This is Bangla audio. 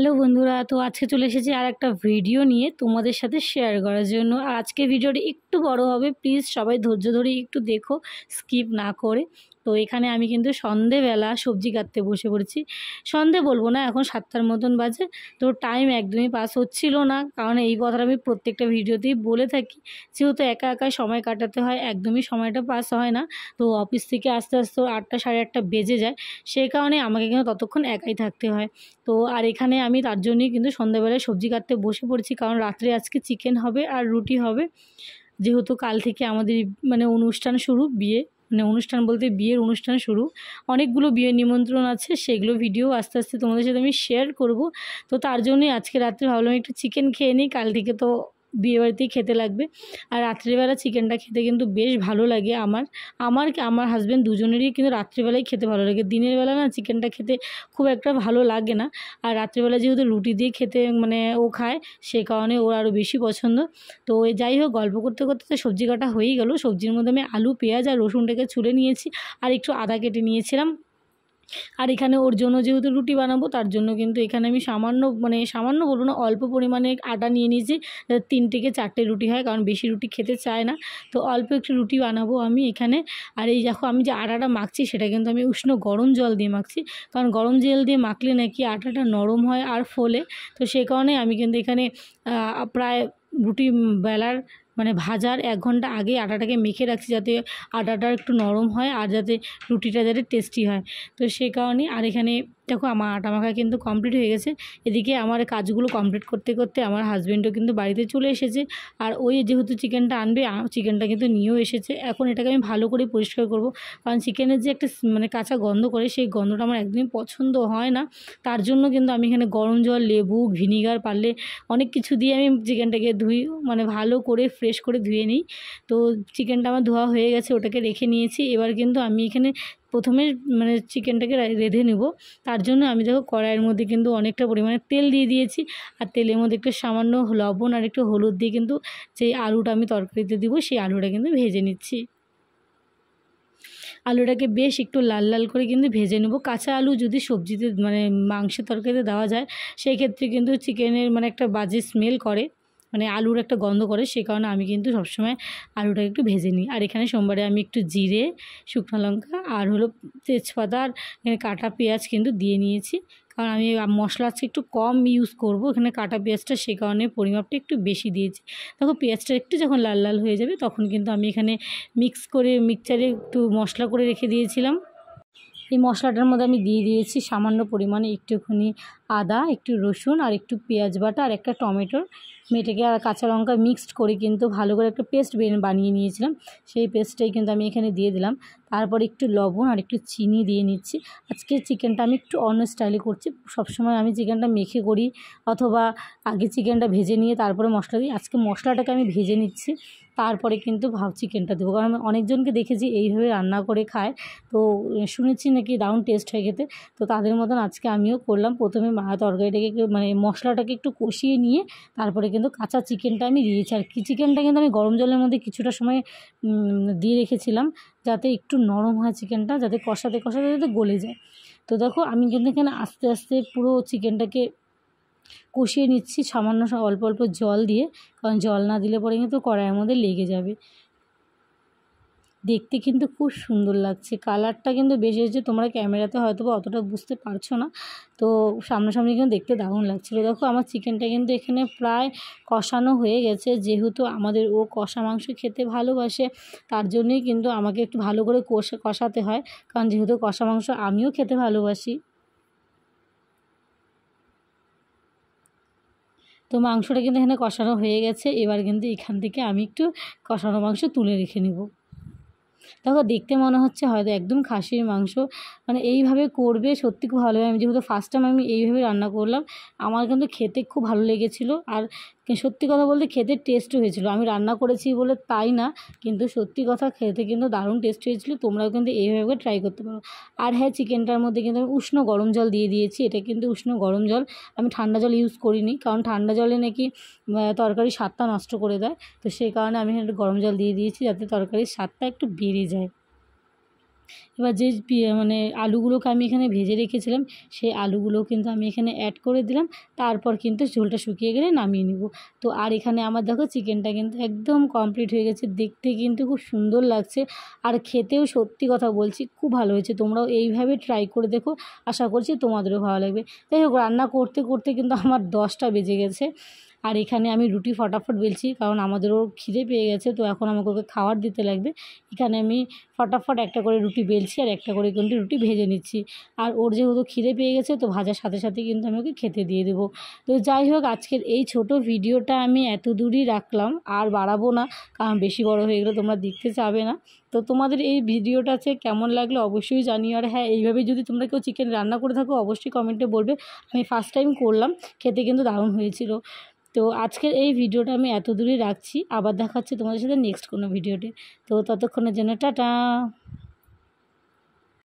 হ্যালো বন্ধুরা, তো আজকে চলে এসেছি আর একটা ভিডিও নিয়ে তোমাদের সাথে শেয়ার করার জন্য। আর আজকে ভিডিওটি একটু বড় হবে, প্লিজ সবাই ধৈর্য ধরে একটু দেখো, স্কিপ না করে। তো এখানে আমি কিন্তু সন্ধেবেলা সবজি কাটতে বসে পড়েছি। সন্ধে বলবো না, এখন 7টার মতন বাজে। তো টাইম একদমই পাস হচ্ছিল না, কারণ এই কথাটা আমি প্রত্যেকটা ভিডিওতেই বলে থাকি, যেহেতু একা একা সময় কাটাতে হয়, একদমই সময়টা পাস হয় না। তো অফিস থেকে আস্তে আস্তে 8টা সাড়ে 8টা বেজে যায়, সেই কারণে আমাকে কিন্তু ততক্ষণ একাই থাকতে হয়। তো আর এখানে আমি তার জন্যই কিন্তু সন্ধ্যাবেলায় সবজি কাটতে বসে পড়েছি, কারণ রাত্রে আজকে চিকেন হবে আর রুটি হবে। যেহেতু কাল থেকে আমাদের অনুষ্ঠান শুরু, অনুষ্ঠান বলতে বিয়ের অনুষ্ঠান শুরু। অনেকগুলো বিয়ের নিমন্ত্রণ আছে, সেগুলো ভিডিও আস্তে আস্তে তোমাদের সাথে আমি শেয়ার করব। তো তার জন্যই আজকে রাত্রে ভাবলাম একটু চিকেন খেয়ে নিই, কাল থেকে তো বিয়েবাড়িতেই খেতে লাগবে। আর রাত্রিবেলা চিকেনটা খেতে কিন্তু বেশ ভালো লাগে আমার হাজব্যান্ড দুজনেরই কিন্তু রাত্রিবেলায় খেতে ভালো লাগে। দিনের বেলা না চিকেনটা খেতে খুব একটা ভালো লাগে না। আর রাত্রিবেলা যেহেতু রুটি দিয়ে খেতে ও খায়, সে কারণে ওর আরও বেশি পছন্দ। তো যাই হোক, গল্প করতে করতে তো সবজি কাটা হয়েই গেল। সবজির মধ্যে আমি আলু, পেঁয়াজ আর রসুনটাকে ছুলে নিয়েছি, আর একটু আদা কেটে নিয়েছিলাম। আর এখানে ওর জন্য যেহেতু রুটি বানাবো, তার জন্য কিন্তু এখানে আমি সামান্য বলবো না, অল্প পরিমাণে আটা নিয়ে নিয়েছি, 3 থেকে 4টে রুটি হয়, কারণ বেশি রুটি খেতে চায় না। তো অল্প একটু রুটি বানাবো আমি এখানে। আর এই দেখো, আমি যে আটাটা মাখছি সেটা কিন্তু আমি উষ্ণ গরম জল দিয়ে মাখছি, কারণ গরম জল দিয়ে মাখলে নাকি আটাটা নরম হয় আর ফোলে। তো সেই কারণে আমি কিন্তু এখানে প্রায় রুটি বেলার ভাজার 1 ঘন্টা আগে আটাটাকে মেখে রাখছি, যাতে আটাটা একটু নরম হয় আর যাতে রুটিটা যাতে টেস্টি হয়। তো সেই কারণে আর এখানে দেখো, আমার আটা মাখা কিন্তু কমপ্লিট হয়ে গেছে। এদিকে আমার কাজগুলো কমপ্লিট করতে করতে আমার হাজব্যান্ডও কিন্তু বাড়িতে চলে এসেছে। আর ওই যেহেতু চিকেনটা আনবে, চিকেনটা কিন্তু নিয়েও এসেছে। এখন এটাকে আমি ভালো করে পরিষ্কার করব, কারণ চিকেনের যে একটা কাঁচা গন্ধ করে, সেই গন্ধটা আমার একদমই পছন্দ হয় না। তার জন্য কিন্তু আমি এখানে গরম জল, লেবু, ভিনিগার, পারলে অনেক কিছু দিয়ে আমি চিকেনটাকে ধুই, ভালো করে ফ্রেশ করে ধুয়ে নিই। তো চিকেনটা আমার ধোয়া হয়ে গেছে, ওটাকে রেখে নিয়েছি। এবার কিন্তু আমি এখানে প্রথমে চিকেনটাকে রেঁধে নেব। তার জন্য আমি দেখো কড়াইয়ের মধ্যে কিন্তু অনেকটা পরিমাণে তেল দিয়ে দিয়েছি, আর তেলের মধ্যে একটু সামান্য লবণ আর একটু হলুদ দিয়ে কিন্তু যেই আলুটা আমি তরকারিতে দিব, সেই আলুটা কিন্তু ভেজে নিচ্ছি। আলুটাকে বেশ একটু লাল লাল করে কিন্তু ভেজে নেব। কাঁচা আলু যদি সবজিতে মাংসের তরকারিতে দেওয়া যায়, সেই ক্ষেত্রে কিন্তু চিকেনের একটা বাজে স্মেল করে, আলুর একটা গন্ধ করে। সে কারণে আমি কিন্তু সবসময় আলুটা একটু ভেজে নিই। আর এখানে সোমবারে আমি একটু জিরে, শুকনো লঙ্কা আর তেজপাতা আর কাটা পেঁয়াজ কিন্তু দিয়ে নিয়েছি, কারণ আমি মশলা আজকে একটু কম ইউজ করব এখানে, কাটা পেঁয়াজটা, সে কারণে পরিমাপটা একটু বেশি দিয়েছি। দেখো, পেঁয়াজটা একটু যখন লাল লাল হয়ে যাবে, তখন কিন্তু আমি এখানে মিক্সচারে একটু মশলা করে রেখে দিয়েছিলাম। এই মশলাটার মধ্যে আমি দিয়ে দিয়েছি সামান্য পরিমাণে একটুখানি আদা, একটু রসুন আর একটু পেঁয়াজ বাটা আর একটা টমেটোর মেটেকে আর কাঁচা লঙ্কা মিক্সড করে কিন্তু ভালো করে একটা পেস্ট বানিয়ে নিয়েছিলাম। সেই পেস্টটাই কিন্তু আমি এখানে দিয়ে দিলাম। তারপর একটু লবণ আর একটু চিনি দিয়ে নিচ্ছি। আজকে চিকেনটা আমি একটু অন্য স্টাইলে করছি। সবসময় আমি চিকেনটা মেখে করি, অথবা আগে চিকেনটা ভেজে নিয়ে তারপরে মশলা দিই। আজকে মশলাটাকে আমি ভেজে নিচ্ছি, তারপরে কিন্তু চিকেনটা দেবো, কারণ আমি অনেকজনকে দেখেছি এইভাবে রান্না করে খায়। তো শুনেছি নাকি দারুণ টেস্ট হয় খেতে। তো তাদের মতন আজকে আমিও করলাম। প্রথমে তরকারিটাকে মশলাটাকে একটু কষিয়ে নিয়ে তারপরে কিন্তু কাঁচা চিকেনটা আমি দিয়েছি। আর চিকেনটা কিন্তু আমি গরম জলের মধ্যে কিছুটা সময় দিয়ে রেখেছিলাম, যাতে একটু নরম হয় চিকেনটা, যাতে কষাতে কষাতে যাতে গলে যায়। তো দেখো, আমি কিন্তু এখানে আস্তে আস্তে পুরো চিকেনটাকে কষিয়ে নিচ্ছি, সামান্য অল্প অল্প জল দিয়ে, কারণ জল না দিলে পরে কিন্তু কড়াইয়ের মধ্যে লেগে যাবে। দেখতে কিন্তু খুব সুন্দর লাগছে, কালারটা কিন্তু বেশ এসেছে। তোমরা ক্যামেরাতে হয়তো বা অতটা বুঝতে পারছো না, তো সামনাসামনি কিন্তু দেখতে দারুণ লাগছিলো। দেখো, আমার চিকেনটা কিন্তু এখানে প্রায় কষানো হয়ে গেছে। যেহেতু আমাদের ও কষা মাংস খেতে ভালোবাসে, তার জন্যই কিন্তু আমাকে একটু ভালো করে কষাতে হয়, কারণ যেহেতু কষা মাংস আমিও খেতে ভালোবাসি। তো মাংসটা কিন্তু এখানে কষানো হয়ে গেছে। এবার কিন্তু এখান থেকে আমি একটু কষানো মাংস তুলে রেখে নেব। দেখো, দেখতে মনে হচ্ছে হয়তো একদম খাসির মাংস, এইভাবে করবে সত্যি খুব ভালো হয়। আমি যেহেতু ফার্স্ট টাইম আমি এইভাবে রান্না করলাম, আমার কিন্তু খেতে খুব ভালো লেগেছিলো। আর সত্যি কথা বলতে খেতে টেস্টও হয়েছিলো। আমি রান্না করেছি বলে তাই না, কিন্তু সত্যি কথা খেতে কিন্তু দারুণ টেস্ট হয়েছিলো। তোমরাও কিন্তু এইভাবে ট্রাই করতে পারো। আর হ্যাঁ, চিকেনটার মধ্যে কিন্তু আমি উষ্ণ গরম জল দিয়ে দিয়েছি। এটা কিন্তু উষ্ণ গরম জল, আমি ঠান্ডা জল ইউজ করিনি, কারণ ঠান্ডা জলে নাকি তরকারির স্বাদটা নষ্ট করে দেয়। তো সেই কারণে আমি একটু গরম জল দিয়ে দিয়েছি, যাতে তরকারির স্বাদটা একটু বেড়ে যায়। এবার যে মানে আলুগুলোকে আমি এখানে ভেজে রেখেছিলাম সেই আলুগুলো কিন্তু আমি এখানে অ্যাড করে দিলাম। তারপর কিন্তু ঝোলটা শুকিয়ে গেলে নামিয়ে নেব। তো আর এখানে আমার দেখো চিকেনটা কিন্তু একদম কমপ্লিট হয়ে গেছে, দেখতে কিন্তু খুব সুন্দর লাগছে আর খেতেও সত্যি কথা বলছি খুব ভালো হয়েছে। তোমরাও এইভাবে ট্রাই করে দেখো, আশা করছি তোমাদেরও ভালো লাগবে। যাই হোক, রান্না করতে করতে কিন্তু আমার 10টা বেজে গেছে। আর এখানে আমি রুটি ফটাফট বেলছি, কারণ আমাদেরও খিদে পেয়ে গেছে, তো এখন আমাকে ওকে খাবার দিতে লাগবে। এখানে আমি ফটাফট একটা করে রুটি বেলছি আর একটা করে কিন্তু রুটি ভেজে নিচ্ছি। আর ওর যেহেতু খিদে পেয়ে গেছে, তো ভাজার সাথে সাথে কিন্তু আমি ওকে খেতে দিয়ে দেবো। তো যাই হোক, আজকের এই ছোট ভিডিওটা আমি এত দূরই রাখলাম, আর বাড়াবো না, কারণ বেশি বড় হয়ে গেলে তোমরা দেখতে চাবে না। তো তোমাদের এই ভিডিওটা কেমন লাগলো অবশ্যই জানিও। আর হ্যাঁ, এইভাবে যদি তোমরা কেউ চিকেন রান্না করে থাকো অবশ্যই কমেন্টে বলবে। আমি ফার্স্ট টাইম করলাম, খেতে কিন্তু দারুণ হয়েছিল। তো আজকের এই ভিডিওটা আমি এত দূরই রাখছি, আবার দেখা হচ্ছে তোমাদের সাথে নেক্সট কোনো ভিডিওতে। তো ততক্ষণের জন্য টাটা।